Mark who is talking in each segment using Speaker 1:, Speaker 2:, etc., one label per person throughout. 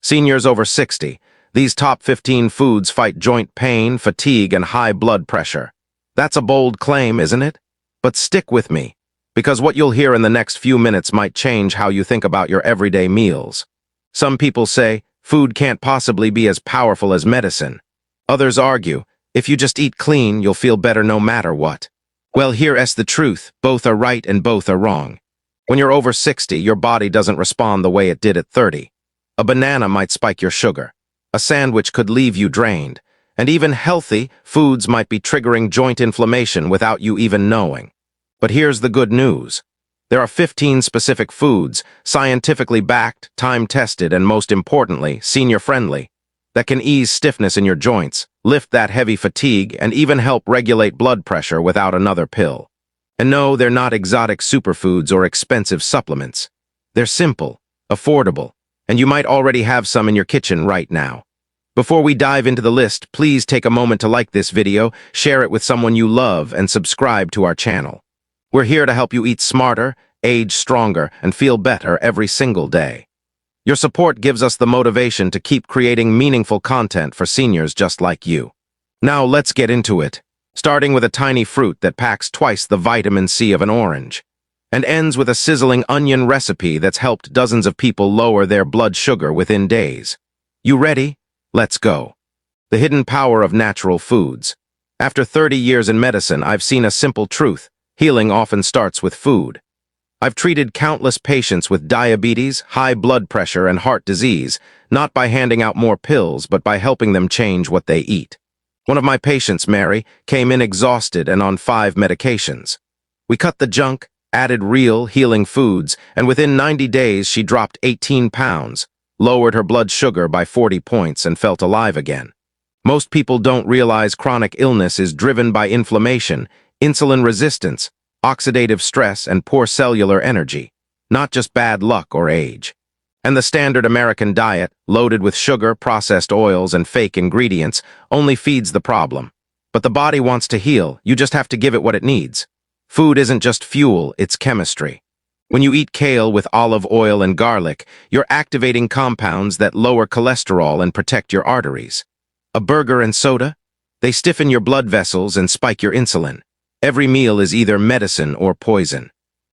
Speaker 1: Seniors over 60, these top 15 foods fight joint pain, fatigue, and high blood pressure. That's a bold claim, isn't it? But stick with me, because what you'll hear in the next few minutes might change how you think about your everyday meals. Some people say, food can't possibly be as powerful as medicine. Others argue, if you just eat clean, you'll feel better no matter what. Well, here's the truth. Both are right and both are wrong. When you're over 60, your body doesn't respond the way it did at 30. A banana might spike your sugar. A sandwich could leave you drained. And even healthy foods might be triggering joint inflammation without you even knowing. But here's the good news. There are 15 specific foods, scientifically backed, time-tested, and most importantly, senior-friendly, that can ease stiffness in your joints, lift that heavy fatigue, and even help regulate blood pressure without another pill. And no, they're not exotic superfoods or expensive supplements. They're simple, affordable, and you might already have some in your kitchen right now. Before we dive into the list, please take a moment to like this video, share it with someone you love, and subscribe to our channel. We're here to help you eat smarter, age stronger, and feel better every single day. Your support gives us the motivation to keep creating meaningful content for seniors just like you. Now let's get into it, starting with a tiny fruit that packs twice the vitamin C of an orange, and ends with a sizzling onion recipe that's helped dozens of people lower their blood sugar within days. You ready? Let's go. The hidden power of natural foods. After 30 years in medicine, I've seen a simple truth. Healing often starts with food. I've treated countless patients with diabetes, high blood pressure, and heart disease, not by handing out more pills, but by helping them change what they eat. One of my patients, Mary, came in exhausted and on 5 medications. We cut the junk, added real, healing foods, and within 90 days she dropped 18 pounds, lowered her blood sugar by 40 points, and felt alive again. Most people don't realize chronic illness is driven by inflammation, insulin resistance, oxidative stress, and poor cellular energy, not just bad luck or age. And the standard American diet, loaded with sugar, processed oils, and fake ingredients, only feeds the problem. But the body wants to heal, you just have to give it what it needs. Food isn't just fuel, it's chemistry. When you eat kale with olive oil and garlic, you're activating compounds that lower cholesterol and protect your arteries. A burger and soda? They stiffen your blood vessels and spike your insulin. Every meal is either medicine or poison.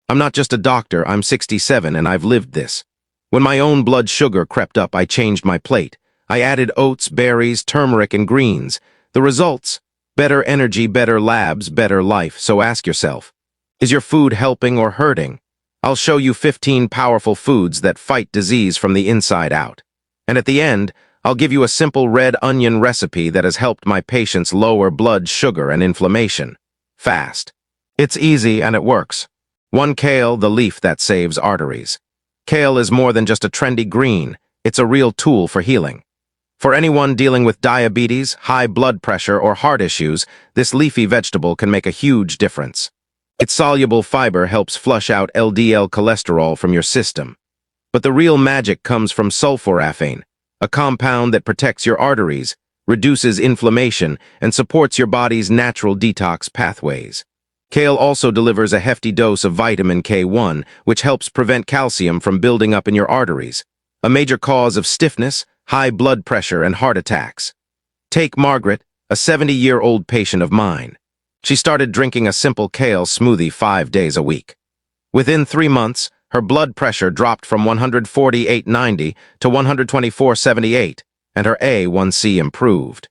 Speaker 1: I'm not just a doctor, I'm 67 and I've lived this. When my own blood sugar crept up, I changed my plate. I added oats, berries, turmeric, and greens. The results? Better energy, better labs, better life. So ask yourself, is your food helping or hurting? I'll show you 15 powerful foods that fight disease from the inside out. And at the end, I'll give you a simple red onion recipe that has helped my patients lower blood sugar and inflammation. Fast. It's easy and it works. 1 kale, the leaf that saves arteries. Kale is more than just a trendy green, it's a real tool for healing. For anyone dealing with diabetes, high blood pressure, or heart issues, this leafy vegetable can make a huge difference. Its soluble fiber helps flush out LDL cholesterol from your system. But the real magic comes from sulforaphane, a compound that protects your arteries, reduces inflammation, and supports your body's natural detox pathways. Kale also delivers a hefty dose of vitamin K1, which helps prevent calcium from building up in your arteries, a major cause of stiffness, high blood pressure, and heart attacks. Take Margaret, a 70-year-old patient of mine. She started drinking a simple kale smoothie 5 days a week. Within 3 months, her blood pressure dropped from 148/90 to 124/78, and her A1C improved.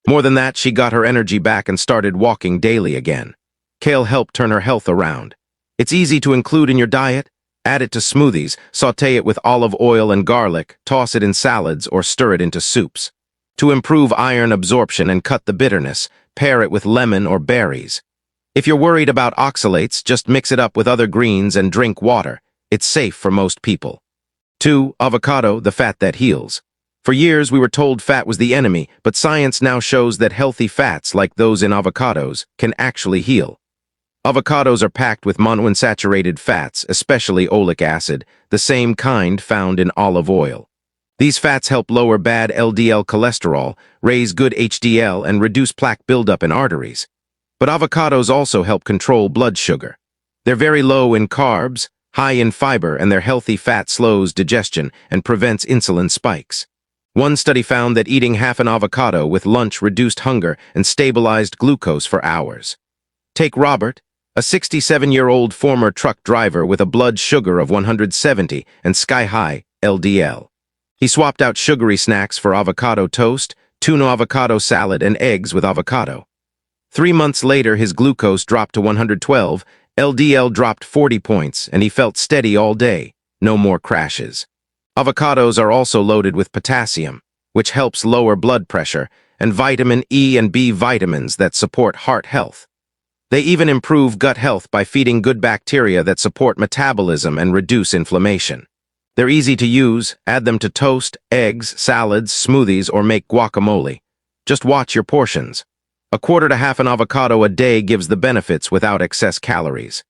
Speaker 1: More than that, she got her energy back and started walking daily again. Kale helped turn her health around. It's easy to include in your diet. Add it to smoothies, saute it with olive oil and garlic, toss it in salads, or stir it into soups. To improve iron absorption and cut the bitterness, pair it with lemon or berries. If you're worried about oxalates, just mix it up with other greens and drink water. It's safe for most people. 2. Avocado, the fat that heals. For years, we were told fat was the enemy, but science now shows that healthy fats, like those in avocados, can actually heal. Avocados are packed with monounsaturated fats, especially oleic acid, the same kind found in olive oil. These fats help lower bad LDL cholesterol, raise good HDL, and reduce plaque buildup in arteries. But avocados also help control blood sugar. They're very low in carbs, high in fiber, and their healthy fat slows digestion and prevents insulin spikes. One study found that eating half an avocado with lunch reduced hunger and stabilized glucose for hours. Take Robert, a 67-year-old former truck driver with a blood sugar of 170 and sky-high LDL. He swapped out sugary snacks for avocado toast, tuna avocado salad, and eggs with avocado. 3 months later, his glucose dropped to 112, LDL dropped 40 points, and he felt steady all day. No more crashes. Avocados are also loaded with potassium, which helps lower blood pressure, and vitamin E and B vitamins that support heart health. They even improve gut health by feeding good bacteria that support metabolism and reduce inflammation. They're easy to use. Add them to toast, eggs, salads, smoothies, or make guacamole. Just watch your portions. A quarter to half an avocado a day gives the benefits without excess calories.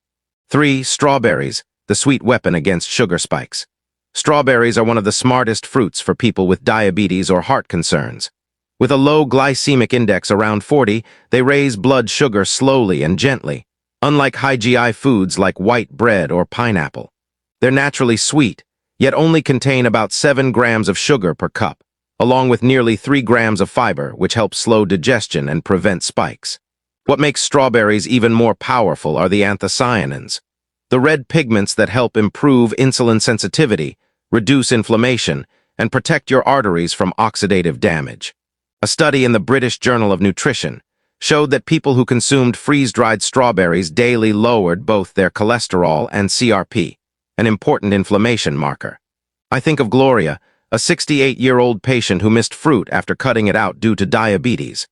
Speaker 1: 3. Strawberries, the sweet weapon against sugar spikes. Strawberries are one of the smartest fruits for people with diabetes or heart concerns. With a low glycemic index around 40, they raise blood sugar slowly and gently, unlike high GI foods like white bread or pineapple. They're naturally sweet, yet only contain about 7 grams of sugar per cup, along with nearly 3 grams of fiber, which helps slow digestion and prevent spikes. What makes strawberries even more powerful are the anthocyanins, the red pigments that help improve insulin sensitivity, reduce inflammation, and protect your arteries from oxidative damage. A study in the British Journal of Nutrition showed that people who consumed freeze-dried strawberries daily lowered both their cholesterol and CRP, an important inflammation marker. I think of Gloria, a 68-year-old patient who missed fruit after cutting it out due to diabetes.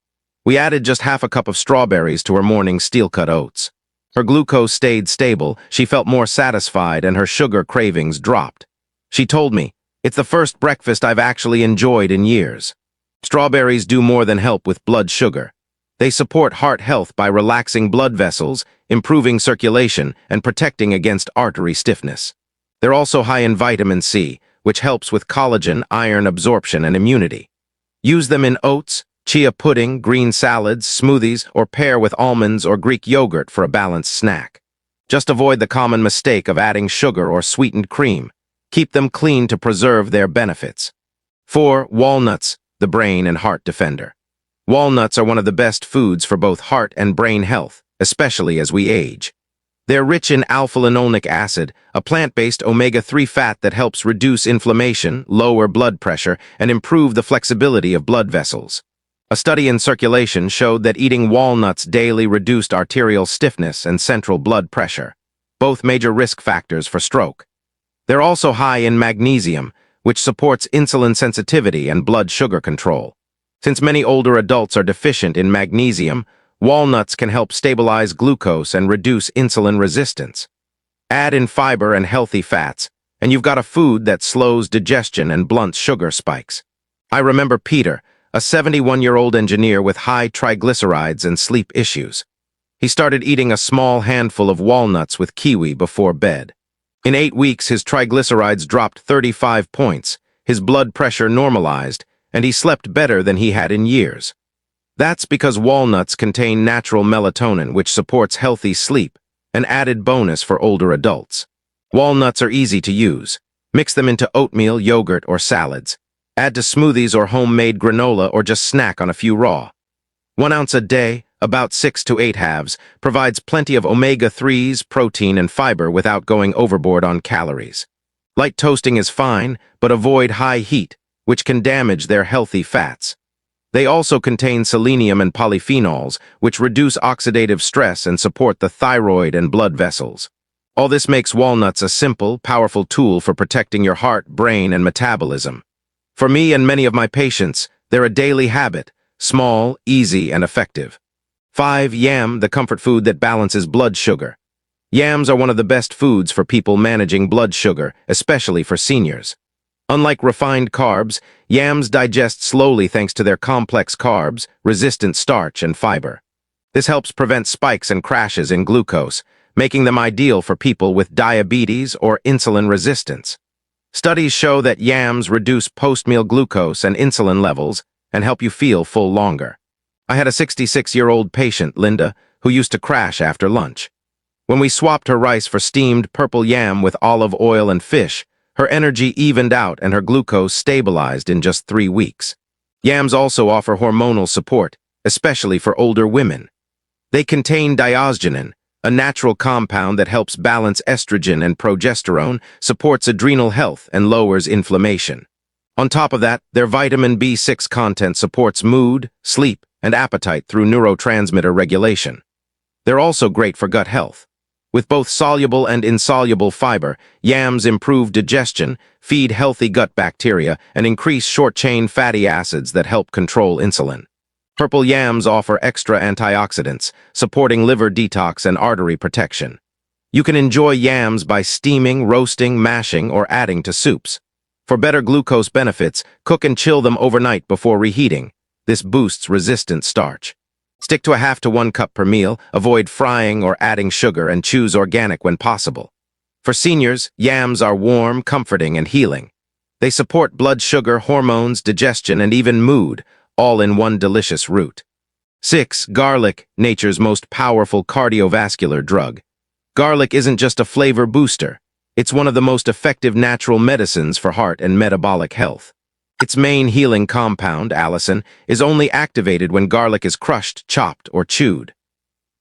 Speaker 1: We added just half a cup of strawberries to her morning steel-cut oats. Her glucose stayed stable, she felt more satisfied, and her sugar cravings dropped. She told me, "It's the first breakfast I've actually enjoyed in years." Strawberries do more than help with blood sugar. They support heart health by relaxing blood vessels, improving circulation, and protecting against artery stiffness. They're also high in vitamin C, which helps with collagen, iron absorption, and immunity. Use them in oats, chia pudding, green salads, smoothies, or pair with almonds or Greek yogurt for a balanced snack. Just avoid the common mistake of adding sugar or sweetened cream. Keep them clean to preserve their benefits. 4. Walnuts, the brain and heart defender. Walnuts are one of the best foods for both heart and brain health, especially as we age. They're rich in alpha-linolenic acid, a plant-based omega-3 fat that helps reduce inflammation, lower blood pressure, and improve the flexibility of blood vessels. A study in Circulation showed that eating walnuts daily reduced arterial stiffness and central blood pressure, both major risk factors for stroke. They're also high in magnesium, which supports insulin sensitivity and blood sugar control. Since many older adults are deficient in magnesium, walnuts can help stabilize glucose and reduce insulin resistance. Add in fiber and healthy fats, and you've got a food that slows digestion and blunts sugar spikes. I remember Peter, a 71-year-old engineer with high triglycerides and sleep issues. He started eating a small handful of walnuts with kiwi before bed. In 8 weeks, his triglycerides dropped 35 points, his blood pressure normalized, and he slept better than he had in years. That's because walnuts contain natural melatonin, which supports healthy sleep, an added bonus for older adults. Walnuts are easy to use. Mix them into oatmeal, yogurt, or salads. Add to smoothies or homemade granola, or just snack on a few raw. 1 ounce a day, about 6 to 8 halves, provides plenty of omega-3s, protein, and fiber without going overboard on calories. Light toasting is fine, but avoid high heat, which can damage their healthy fats. They also contain selenium and polyphenols, which reduce oxidative stress and support the thyroid and blood vessels. All this makes walnuts a simple, powerful tool for protecting your heart, brain, and metabolism. For me and many of my patients, they're a daily habit, small, easy, and effective. 5. Yam, the comfort food that balances blood sugar. Yams are one of the best foods for people managing blood sugar, especially for seniors. Unlike refined carbs, yams digest slowly thanks to their complex carbs, resistant starch, and fiber. This helps prevent spikes and crashes in glucose, making them ideal for people with diabetes or insulin resistance. Studies show that yams reduce post-meal glucose and insulin levels and help you feel full longer. I had a 66-year-old patient, Linda, who used to crash after lunch. When we swapped her rice for steamed purple yam with olive oil and fish, Her energy evened out and her glucose stabilized in just 3 weeks. Yams also offer hormonal support, especially for older women. They contain diosgenin, a natural compound that helps balance estrogen and progesterone, supports adrenal health, and lowers inflammation. On top of that, their vitamin B6 content supports mood, sleep, and appetite through neurotransmitter regulation. They're also great for gut health. With both soluble and insoluble fiber, yams improve digestion, feed healthy gut bacteria, and increase short-chain fatty acids that help control insulin. Purple yams offer extra antioxidants, supporting liver detox and artery protection. You can enjoy yams by steaming, roasting, mashing, or adding to soups. For better glucose benefits, cook and chill them overnight before reheating. This boosts resistant starch. Stick to a half to 1 cup per meal, avoid frying or adding sugar, and choose organic when possible. For seniors, yams are warm, comforting, and healing. They support blood sugar, hormones, digestion, and even mood, all in one delicious root. 6. Garlic, nature's most powerful cardiovascular drug. Garlic isn't just a flavor booster. It's one of the most effective natural medicines for heart and metabolic health. Its main healing compound, allicin, is only activated when garlic is crushed, chopped, or chewed.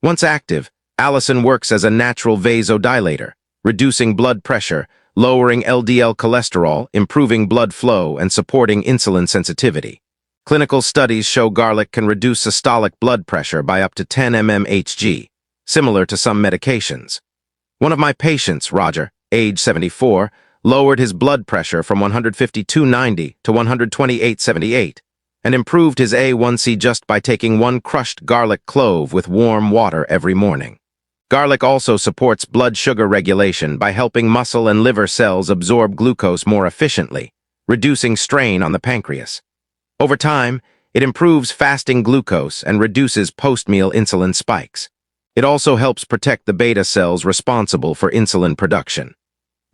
Speaker 1: Once active, allicin works as a natural vasodilator, reducing blood pressure, lowering LDL cholesterol, improving blood flow, and supporting insulin sensitivity. Clinical studies show garlic can reduce systolic blood pressure by up to 10 mmHg, similar to some medications. One of my patients, Roger, age 74, lowered his blood pressure from 152/90 to 128/78, and improved his A1C just by taking 1 crushed garlic clove with warm water every morning. Garlic also supports blood sugar regulation by helping muscle and liver cells absorb glucose more efficiently, reducing strain on the pancreas. Over time, it improves fasting glucose and reduces post-meal insulin spikes. It also helps protect the beta cells responsible for insulin production.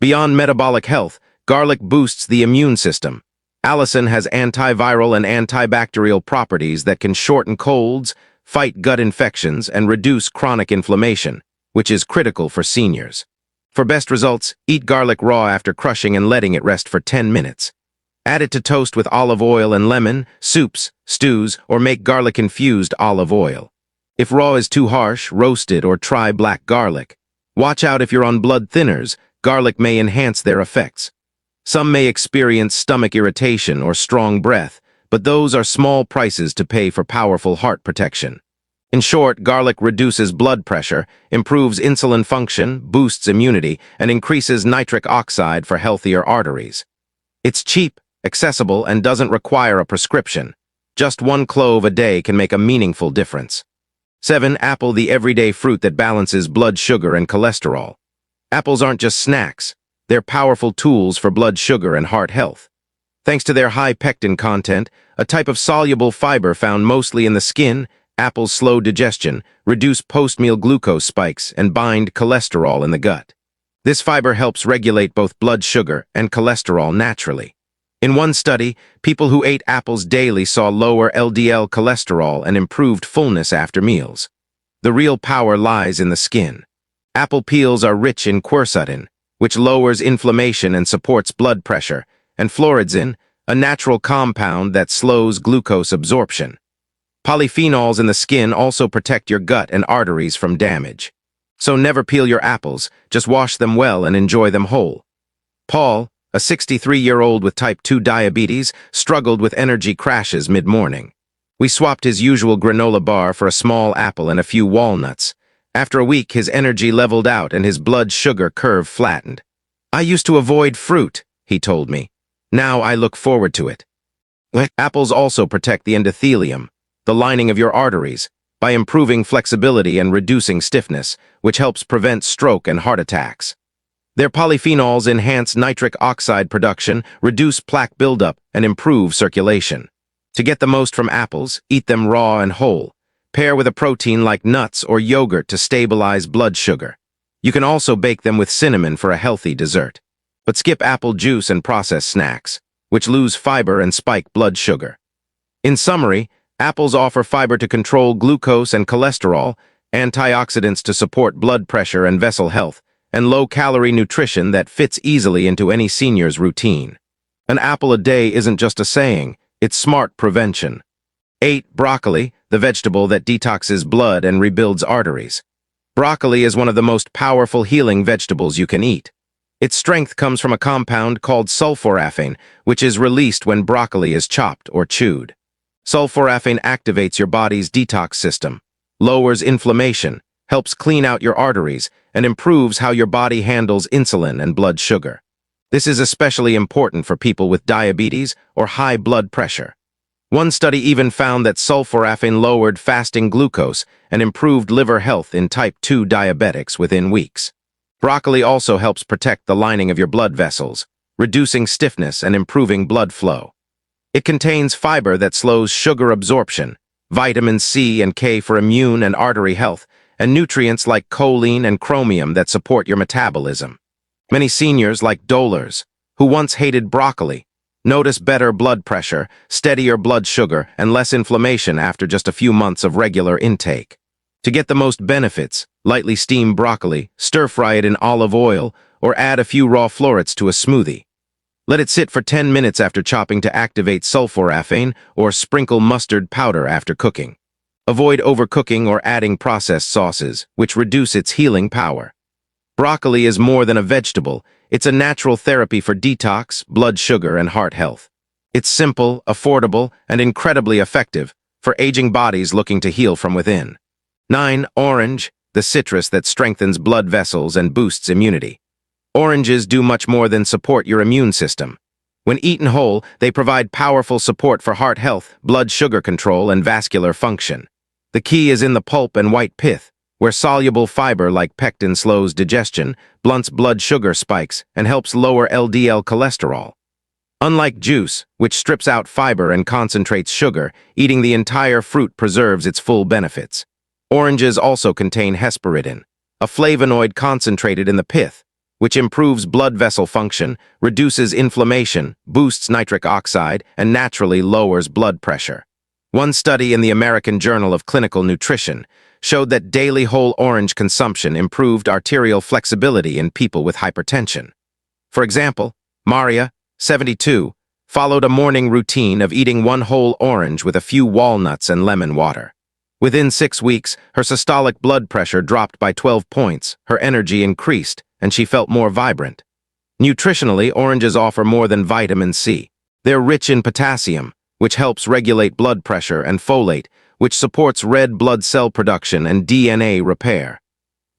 Speaker 1: Beyond metabolic health, garlic boosts the immune system. Allicin has antiviral and antibacterial properties that can shorten colds, fight gut infections, and reduce chronic inflammation, which is critical for seniors. For best results, eat garlic raw after crushing and letting it rest for 10 minutes. Add it to toast with olive oil and lemon, soups, stews, or make garlic-infused olive oil. If raw is too harsh, roast it or try black garlic. Watch out if you're on blood thinners. Garlic may enhance their effects. Some may experience stomach irritation or strong breath, but those are small prices to pay for powerful heart protection. In short, garlic reduces blood pressure, improves insulin function, boosts immunity, and increases nitric oxide for healthier arteries. It's cheap, accessible, and doesn't require a prescription. Just 1 clove a day can make a meaningful difference. 7. Apple, the everyday fruit that balances blood sugar and cholesterol. Apples aren't just snacks. They're powerful tools for blood sugar and heart health. Thanks to their high pectin content, a type of soluble fiber found mostly in the skin, apples slow digestion, reduce post-meal glucose spikes, and bind cholesterol in the gut. This fiber helps regulate both blood sugar and cholesterol naturally. In one study, people who ate apples daily saw lower LDL cholesterol and improved fullness after meals. The real power lies in the skin. Apple peels are rich in quercetin, which lowers inflammation and supports blood pressure, and floridin, a natural compound that slows glucose absorption. Polyphenols in the skin also protect your gut and arteries from damage. So never peel your apples, just wash them well and enjoy them whole. Paul, a 63-year-old with type 2 diabetes, struggled with energy crashes mid-morning. We swapped his usual granola bar for a small apple and a few walnuts. After a week, his energy leveled out and his blood sugar curve flattened. "I used to avoid fruit," he told me. "Now I look forward to it." Apples also protect the endothelium, the lining of your arteries, by improving flexibility and reducing stiffness, which helps prevent stroke and heart attacks. Their polyphenols enhance nitric oxide production, reduce plaque buildup, and improve circulation. To get the most from apples, eat them raw and whole. Pair with a protein like nuts or yogurt to stabilize blood sugar. You can also bake them with cinnamon for a healthy dessert. But skip apple juice and processed snacks, which lose fiber and spike blood sugar. In summary, apples offer fiber to control glucose and cholesterol, antioxidants to support blood pressure and vessel health, and low-calorie nutrition that fits easily into any senior's routine. An apple a day isn't just a saying, it's smart prevention. 8. Broccoli, the vegetable that detoxes blood and rebuilds arteries. Broccoli is one of the most powerful healing vegetables you can eat. Its strength comes from a compound called sulforaphane, which is released when broccoli is chopped or chewed. Sulforaphane activates your body's detox system, lowers inflammation, helps clean out your arteries, and improves how your body handles insulin and blood sugar. This is especially important for people with diabetes or high blood pressure. One study even found that sulforaphane lowered fasting glucose and improved liver health in type 2 diabetics within weeks. Broccoli also helps protect the lining of your blood vessels, reducing stiffness and improving blood flow. It contains fiber that slows sugar absorption, vitamin C and K for immune and artery health, and nutrients like choline and chromium that support your metabolism. Many seniors, like dolers, who once hated broccoli, notice better blood pressure, steadier blood sugar, and less inflammation after just a few months of regular intake. To get the most benefits, lightly steam broccoli, stir-fry it in olive oil, or add a few raw florets to a smoothie. Let it sit for 10 minutes after chopping to activate sulforaphane, or sprinkle mustard powder after cooking. Avoid overcooking or adding processed sauces, which reduce its healing power. Broccoli is more than a vegetable. It's a natural therapy for detox, blood sugar, and heart health. It's simple, affordable, and incredibly effective for aging bodies looking to heal from within. 9. Orange, the citrus that strengthens blood vessels and boosts immunity. Oranges do much more than support your immune system. When eaten whole, they provide powerful support for heart health, blood sugar control, and vascular function. The key is in the pulp and white pith, where soluble fiber like pectin slows digestion, blunts blood sugar spikes, and helps lower LDL cholesterol. Unlike juice, which strips out fiber and concentrates sugar, eating the entire fruit preserves its full benefits. Oranges also contain hesperidin, a flavonoid concentrated in the pith, which improves blood vessel function, reduces inflammation, boosts nitric oxide, and naturally lowers blood pressure. One study in the American Journal of Clinical Nutrition showed that daily whole orange consumption improved arterial flexibility in people with hypertension. For example, Maria, 72, followed a morning routine of eating one whole orange with a few walnuts and lemon water. Within 6 weeks, her systolic blood pressure dropped by 12 points, her energy increased, and she felt more vibrant. Nutritionally, oranges offer more than vitamin C. They're rich in potassium, which helps regulate blood pressure, and folate, which supports red blood cell production and DNA repair.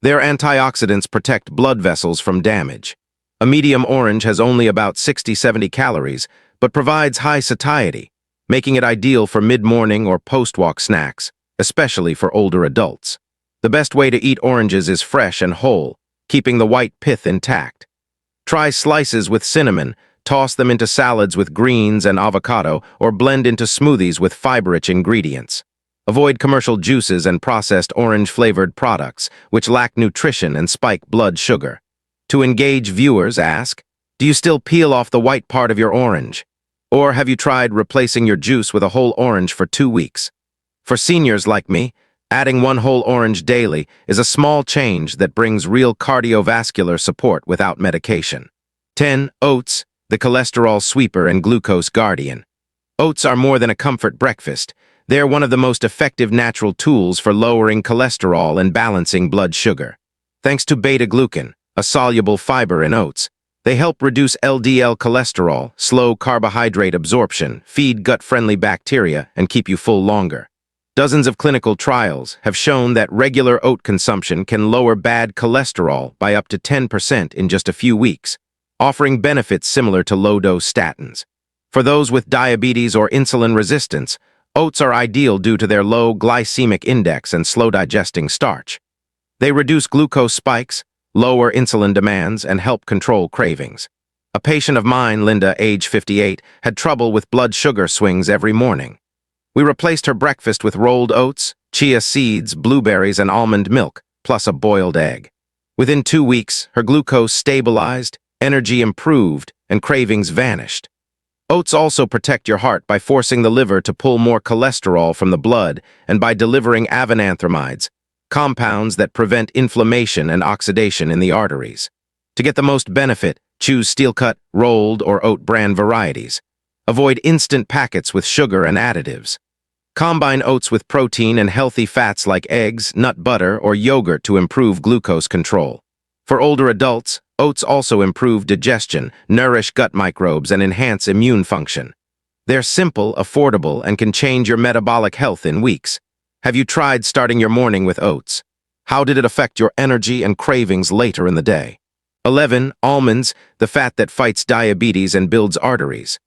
Speaker 1: Their antioxidants protect blood vessels from damage. A medium orange has only about 60-70 calories, but provides high satiety, making it ideal for mid-morning or post-walk snacks, especially for older adults. The best way to eat oranges is fresh and whole, keeping the white pith intact. Try slices with cinnamon, toss them into salads with greens and avocado, or blend into smoothies with fiber-rich ingredients. Avoid commercial juices and processed orange-flavored products, which lack nutrition and spike blood sugar. To engage viewers, ask, do you still peel off the white part of your orange? Or have you tried replacing your juice with a whole orange for 2 weeks? For seniors like me, adding one whole orange daily is a small change that brings real cardiovascular support without medication. 10. Oats, the cholesterol sweeper and glucose guardian. Oats are more than a comfort breakfast. They're one of the most effective natural tools for lowering cholesterol and balancing blood sugar. Thanks to beta-glucan, a soluble fiber in oats, they help reduce LDL cholesterol, slow carbohydrate absorption, feed gut-friendly bacteria, and keep you full longer. Dozens of clinical trials have shown that regular oat consumption can lower bad cholesterol by up to 10% in just a few weeks, offering benefits similar to low-dose statins. For those with diabetes or insulin resistance, oats are ideal due to their low glycemic index and slow-digesting starch. They reduce glucose spikes, lower insulin demands, and help control cravings. A patient of mine, Linda, age 58, had trouble with blood sugar swings every morning. We replaced her breakfast with rolled oats, chia seeds, blueberries, and almond milk, plus a boiled egg. Within 2 weeks, her glucose stabilized, energy improved, and cravings vanished. Oats also protect your heart by forcing the liver to pull more cholesterol from the blood and by delivering avenanthramides, compounds that prevent inflammation and oxidation in the arteries. To get the most benefit, choose steel-cut, rolled, or oat bran varieties. Avoid instant packets with sugar and additives. Combine oats with protein and healthy fats like eggs, nut butter, or yogurt to improve glucose control. For older adults, oats also improve digestion, nourish gut microbes, and enhance immune function. They're simple, affordable, and can change your metabolic health in weeks. Have you tried starting your morning with oats? How did it affect your energy and cravings later in the day? 11. Almonds, the fat that fights diabetes and builds arteries.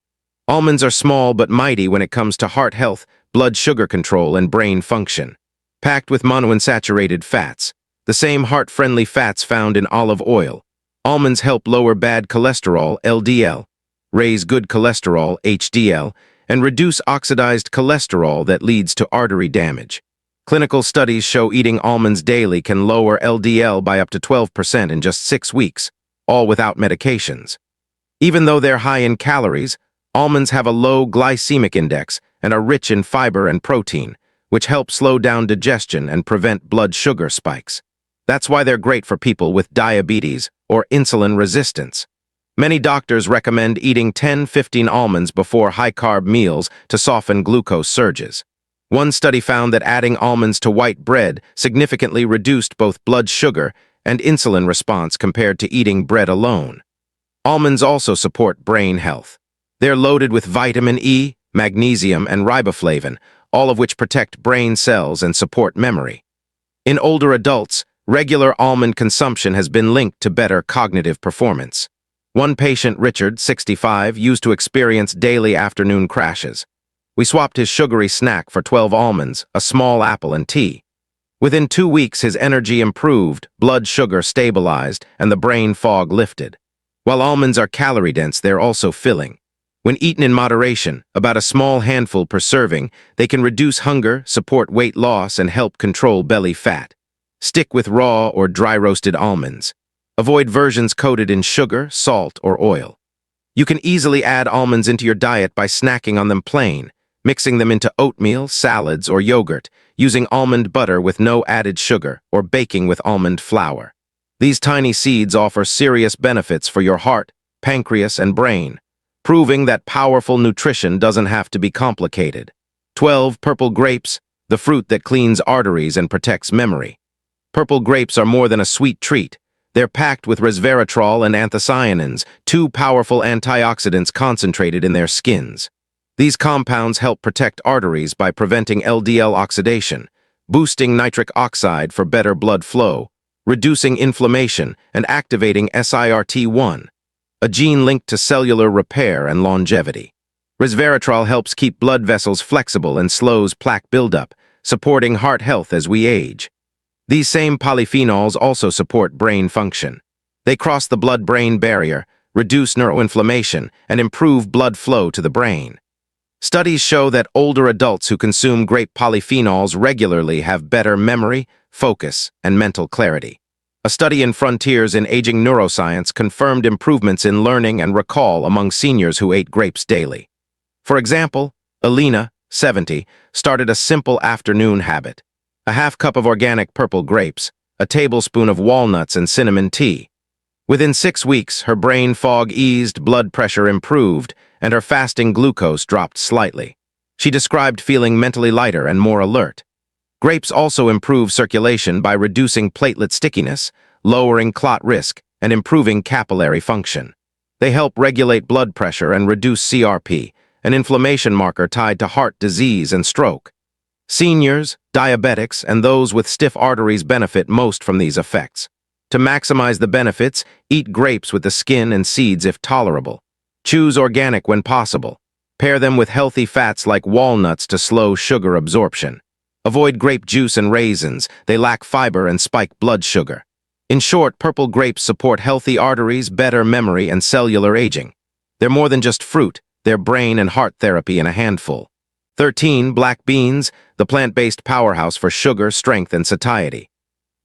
Speaker 1: Almonds are small but mighty when it comes to heart health, blood sugar control, and brain function. Packed with monounsaturated fats, the same heart-friendly fats found in olive oil, almonds help lower bad cholesterol, LDL, raise good cholesterol, HDL, and reduce oxidized cholesterol that leads to artery damage. Clinical studies show eating almonds daily can lower LDL by up to 12% in just 6 weeks, all without medications. Even though they're high in calories, almonds have a low glycemic index and are rich in fiber and protein, which help slow down digestion and prevent blood sugar spikes. That's why they're great for people with diabetes or insulin resistance. Many doctors recommend eating 10-15 almonds before high-carb meals to soften glucose surges. One study found that adding almonds to white bread significantly reduced both blood sugar and insulin response compared to eating bread alone. Almonds also support brain health. They're loaded with vitamin E, magnesium, and riboflavin, all of which protect brain cells and support memory. In older adults, regular almond consumption has been linked to better cognitive performance. One patient, Richard, 65, used to experience daily afternoon crashes. We swapped his sugary snack for 12 almonds, a small apple, and tea. Within 2 weeks, his energy improved, blood sugar stabilized, and the brain fog lifted. While almonds are calorie-dense, they're also filling. When eaten in moderation, about a small handful per serving, they can reduce hunger, support weight loss, and help control belly fat. Stick with raw or dry-roasted almonds. Avoid versions coated in sugar, salt, or oil. You can easily add almonds into your diet by snacking on them plain, mixing them into oatmeal, salads, or yogurt, using almond butter with no added sugar, or baking with almond flour. These tiny seeds offer serious benefits for your heart, pancreas, and brain, proving that powerful nutrition doesn't have to be complicated. 12. Purple grapes, the fruit that cleans arteries and protects memory. Purple grapes are more than a sweet treat. They're packed with resveratrol and anthocyanins, 2 powerful antioxidants concentrated in their skins. These compounds help protect arteries by preventing LDL oxidation, boosting nitric oxide for better blood flow, reducing inflammation, and activating SIRT1, a gene linked to cellular repair and longevity. Resveratrol helps keep blood vessels flexible and slows plaque buildup, supporting heart health as we age. These same polyphenols also support brain function. They cross the blood-brain barrier, reduce neuroinflammation, and improve blood flow to the brain. Studies show that older adults who consume grape polyphenols regularly have better memory, focus, and mental clarity. A study in Frontiers in Aging Neuroscience confirmed improvements in learning and recall among seniors who ate grapes daily. For example, Alina, 70, started a simple afternoon habit: a half cup of organic purple grapes, a tablespoon of walnuts and cinnamon tea. Within 6 weeks, her brain fog eased, blood pressure improved, and her fasting glucose dropped slightly. She described feeling mentally lighter and more alert. Grapes also improve circulation by reducing platelet stickiness, lowering clot risk, and improving capillary function. They help regulate blood pressure and reduce CRP, an inflammation marker tied to heart disease and stroke. Seniors, diabetics, and those with stiff arteries benefit most from these effects. To maximize the benefits, eat grapes with the skin and seeds if tolerable. Choose organic when possible. Pair them with healthy fats like walnuts to slow sugar absorption. Avoid grape juice and raisins. They lack fiber and spike blood sugar. In short, purple grapes support healthy arteries, better memory, and cellular aging. They're more than just fruit. They're brain and heart therapy in a handful. 13. Black beans, the plant-based powerhouse for sugar, strength, and satiety.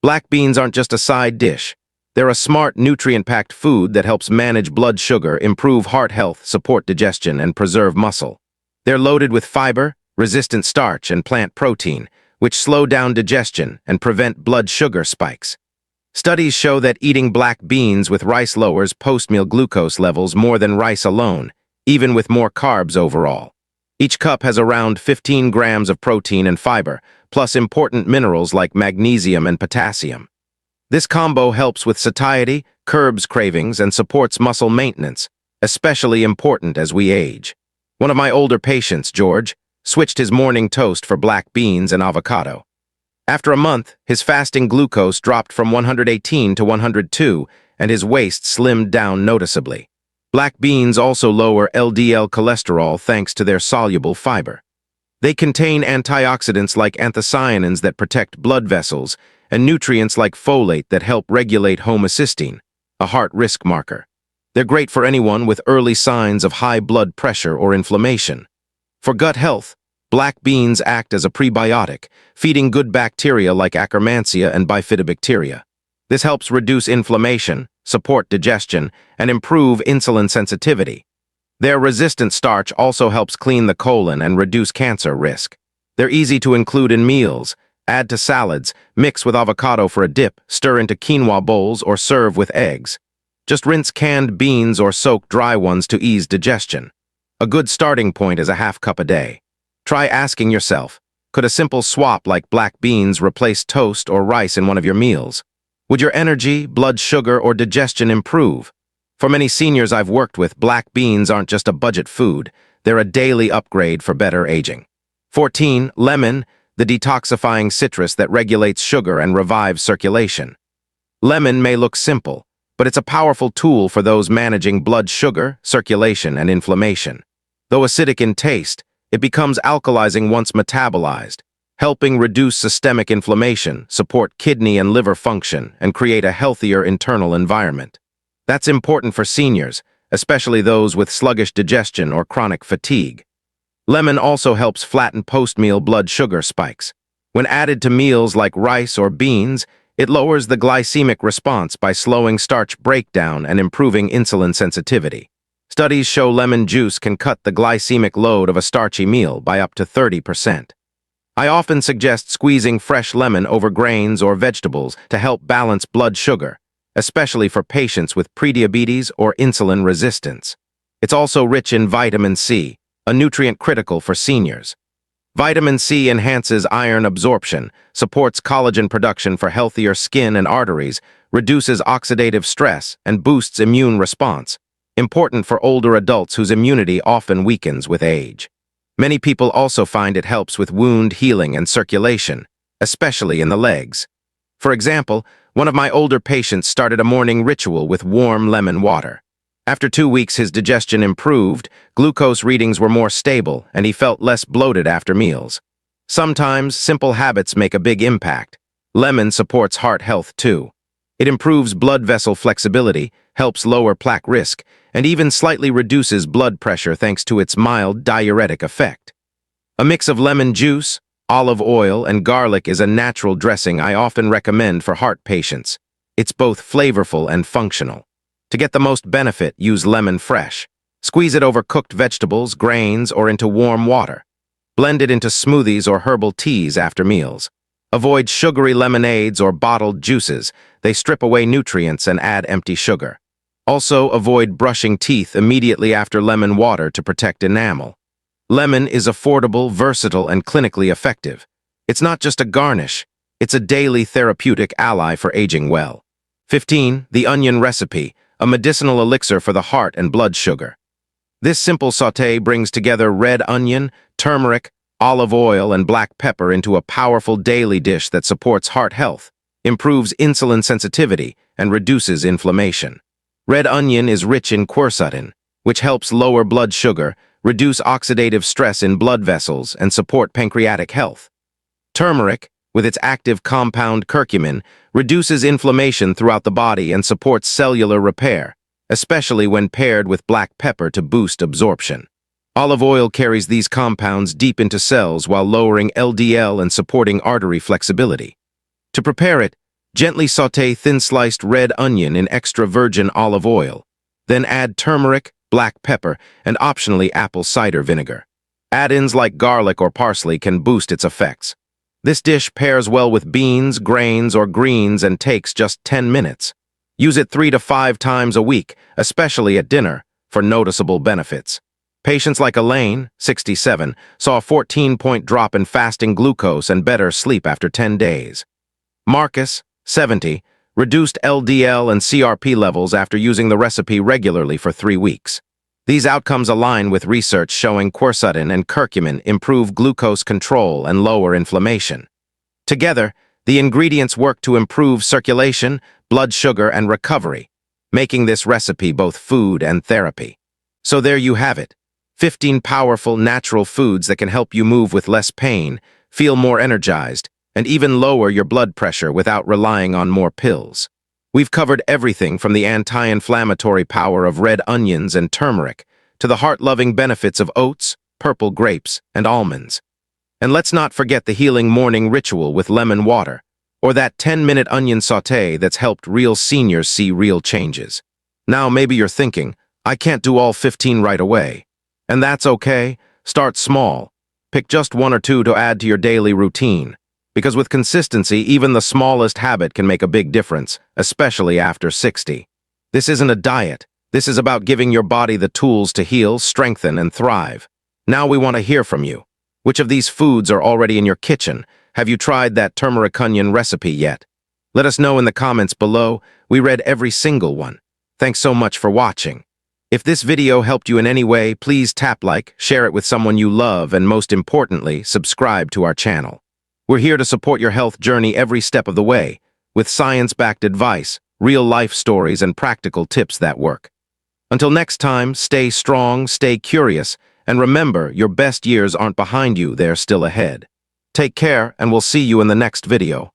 Speaker 1: Black beans aren't just a side dish. They're a smart, nutrient-packed food that helps manage blood sugar, improve heart health, support digestion, and preserve muscle. They're loaded with fiber, resistant starch, and plant protein, which slow down digestion and prevent blood sugar spikes. Studies show that eating black beans with rice lowers post-meal glucose levels more than rice alone, even with more carbs overall. Each cup has around 15 grams of protein and fiber, plus important minerals like magnesium and potassium. This combo helps with satiety, curbs cravings, and supports muscle maintenance, especially important as we age. One of my older patients, George, switched his morning toast for black beans and avocado. After a month, his fasting glucose dropped from 118 to 102, and his waist slimmed down noticeably. Black beans also lower LDL cholesterol thanks to their soluble fiber. They contain antioxidants like anthocyanins that protect blood vessels and nutrients like folate that help regulate homocysteine, a heart risk marker. They're great for anyone with early signs of high blood pressure or inflammation. For gut health, black beans act as a prebiotic, feeding good bacteria like Akkermansia and Bifidobacteria. This helps reduce inflammation, support digestion, and improve insulin sensitivity. Their resistant starch also helps clean the colon and reduce cancer risk. They're easy to include in meals, add to salads, mix with avocado for a dip, stir into quinoa bowls, or serve with eggs. Just rinse canned beans or soak dry ones to ease digestion. A good starting point is a half cup a day. Try asking yourself, could a simple swap like black beans replace toast or rice in one of your meals? Would your energy, blood sugar, or digestion improve? For many seniors I've worked with, black beans aren't just a budget food, they're a daily upgrade for better aging. 14. Lemon, the detoxifying citrus that regulates sugar and revives circulation. Lemon may look simple, but it's a powerful tool for those managing blood sugar, circulation, and inflammation. Though acidic in taste, it becomes alkalizing once metabolized, helping reduce systemic inflammation, support kidney and liver function, and create a healthier internal environment. That's important for seniors, especially those with sluggish digestion or chronic fatigue. Lemon also helps flatten post-meal blood sugar spikes. When added to meals like rice or beans, it lowers the glycemic response by slowing starch breakdown and improving insulin sensitivity. Studies show lemon juice can cut the glycemic load of a starchy meal by up to 30%. I often suggest squeezing fresh lemon over grains or vegetables to help balance blood sugar, especially for patients with prediabetes or insulin resistance. It's also rich in vitamin C, a nutrient critical for seniors. Vitamin C enhances iron absorption, supports collagen production for healthier skin and arteries, reduces oxidative stress, and boosts immune response, important for older adults whose immunity often weakens with age. Many people also find it helps with wound healing and circulation, especially in the legs. For example, one of my older patients started a morning ritual with warm lemon water. After 2 weeks, his digestion improved, glucose readings were more stable, and he felt less bloated after meals. Sometimes, simple habits make a big impact. Lemon supports heart health too. It improves blood vessel flexibility, helps lower plaque risk, and even slightly reduces blood pressure thanks to its mild diuretic effect. A mix of lemon juice, olive oil, and garlic is a natural dressing I often recommend for heart patients. It's both flavorful and functional. To get the most benefit, use lemon fresh. Squeeze it over cooked vegetables, grains, or into warm water. Blend it into smoothies or herbal teas after meals. Avoid sugary lemonades or bottled juices. They strip away nutrients and add empty sugar. Also, avoid brushing teeth immediately after lemon water to protect enamel. Lemon is affordable, versatile, and clinically effective. It's not just a garnish, it's a daily therapeutic ally for aging well. 15. The onion recipe, a medicinal elixir for the heart and blood sugar. This simple sauté brings together red onion, turmeric, olive oil, and black pepper into a powerful daily dish that supports heart health, improves insulin sensitivity, and reduces inflammation. Red onion is rich in quercetin, which helps lower blood sugar, reduce oxidative stress in blood vessels, and support pancreatic health. Turmeric, with its active compound curcumin, reduces inflammation throughout the body and supports cellular repair, especially when paired with black pepper to boost absorption. Olive oil carries these compounds deep into cells while lowering LDL and supporting artery flexibility. To prepare it, gently sauté thin-sliced red onion in extra virgin olive oil. Then add turmeric, black pepper, and optionally apple cider vinegar. Add-ins like garlic or parsley can boost its effects. This dish pairs well with beans, grains, or greens and takes just 10 minutes. Use it 3 to 5 times a week, especially at dinner, for noticeable benefits. Patients like Elaine, 67, saw a 14-point drop in fasting glucose and better sleep after 10 days. Marcus, 70, reduced LDL and CRP levels after using the recipe regularly for 3 weeks. These outcomes align with research showing quercetin and curcumin improve glucose control and lower inflammation. Together, the ingredients work to improve circulation, blood sugar, and recovery, making this recipe both food and therapy. So there you have it, 15 powerful natural foods that can help you move with less pain, feel more energized, and even lower your blood pressure without relying on more pills. We've covered everything from the anti-inflammatory power of red onions and turmeric to the heart-loving benefits of oats, purple grapes, and almonds. And let's not forget the healing morning ritual with lemon water, or that 10-minute onion sauté that's helped real seniors see real changes. Now maybe you're thinking, I can't do all 15 right away. And that's okay. Start small. Pick just 1 or 2 to add to your daily routine. Because with consistency, even the smallest habit can make a big difference, especially after 60. This isn't a diet. This is about giving your body the tools to heal, strengthen, and thrive. Now we want to hear from you. Which of these foods are already in your kitchen? Have you tried that turmeric onion recipe yet? Let us know in the comments below. We read every single one. Thanks so much for watching. If this video helped you in any way, please tap like, share it with someone you love, and most importantly, subscribe to our channel. We're here to support your health journey every step of the way, with science-backed advice, real-life stories, and practical tips that work. Until next time, stay strong, stay curious, and remember, your best years aren't behind you, they're still ahead. Take care, and we'll see you in the next video.